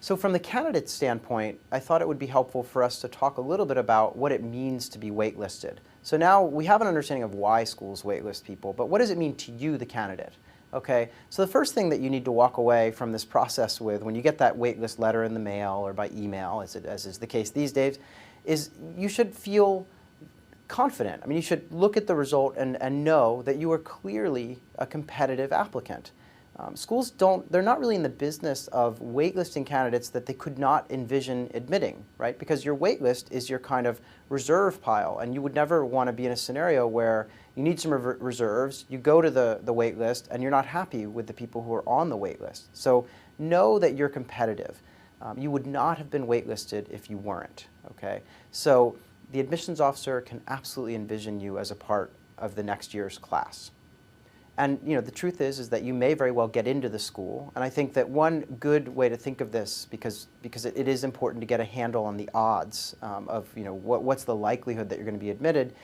So from the candidate standpoint, I thought it would be helpful for us to talk a little bit about what it means to be waitlisted. So now we have an understanding of why schools waitlist people, but what does it mean to you, the candidate? Okay, so the first thing that you need to walk away from this process with when you get that waitlist letter in the mail or by email, as is the case these days, is you should feel confident. I mean, you should look at the result and know that you are clearly a competitive applicant. Schools they're not really in the business of waitlisting candidates that they could not envision admitting, right? Because your waitlist is your kind of reserve pile, and you would never want to be in a scenario where you need some reserves, you go to the waitlist, and you're not happy with the people who are on the waitlist. So know that you're competitive. You would not have been waitlisted if you weren't, okay? So the admissions officer can absolutely envision you as a part of the next year's class. And the truth is that you may very well get into the school, and I think that one good way to think of this, because it is important to get a handle on the odds of what's the likelihood that you're going to be admitted,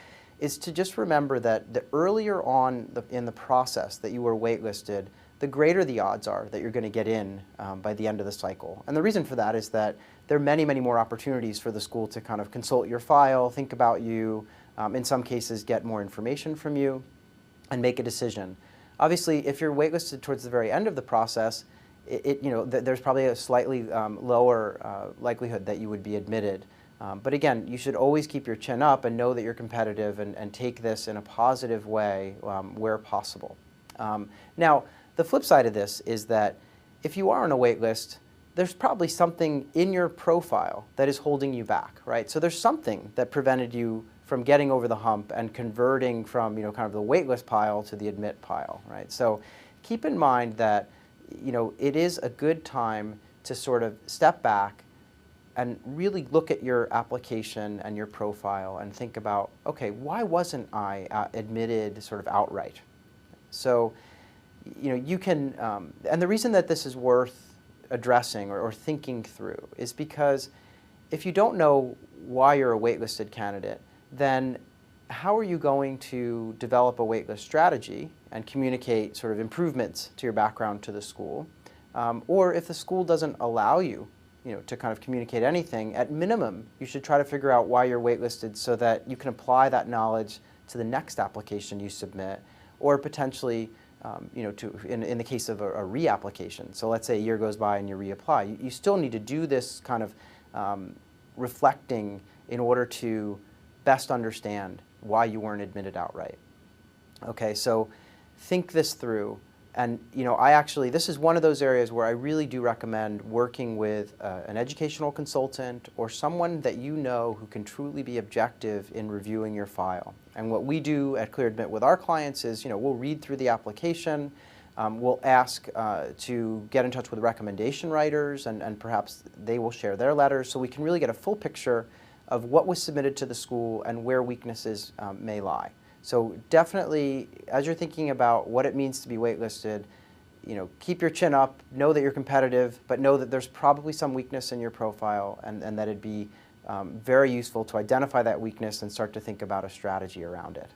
is to just remember that the earlier on in the process that you were waitlisted, the greater the odds are that you're going to get in by the end of the cycle. And the reason for that is that there are many, many more opportunities for the school to kind of consult your file, think about you, in some cases get more information from you, and make a decision. Obviously, if you're waitlisted towards the very end of the process, there's probably a slightly lower likelihood that you would be admitted. But again, you should always keep your chin up and know that you're competitive and take this in a positive way where possible. Now, the flip side of this is that if you are on a wait list, there's probably something in your profile that is holding you back, right? So there's something that prevented you from getting over the hump and converting from kind of the waitlist pile to the admit pile, right? So keep in mind that it is a good time to sort of step back and really look at your application and your profile and think about, okay, why wasn't I admitted sort of outright? So you can, and the reason that this is worth addressing or thinking through is because if you don't know why you're a waitlisted candidate, then how are you going to develop a waitlist strategy and communicate sort of improvements to your background to the school? Or if the school doesn't allow you, to kind of communicate anything, at minimum, you should try to figure out why you're waitlisted so that you can apply that knowledge to the next application you submit, or potentially, in the case of a reapplication. So let's say a year goes by and you reapply. You still need to do this kind of reflecting in order to best understand why you weren't admitted outright. Okay, so think this through. And this is one of those areas where I really do recommend working with an educational consultant or someone that who can truly be objective in reviewing your file. And what we do at ClearAdmit with our clients is, we'll read through the application, we'll ask to get in touch with recommendation writers, and perhaps they will share their letters, so we can really get a full picture of what was submitted to the school and where weaknesses may lie. So definitely, as you're thinking about what it means to be waitlisted, keep your chin up, know that you're competitive, but know that there's probably some weakness in your profile, and that it'd be very useful to identify that weakness and start to think about a strategy around it.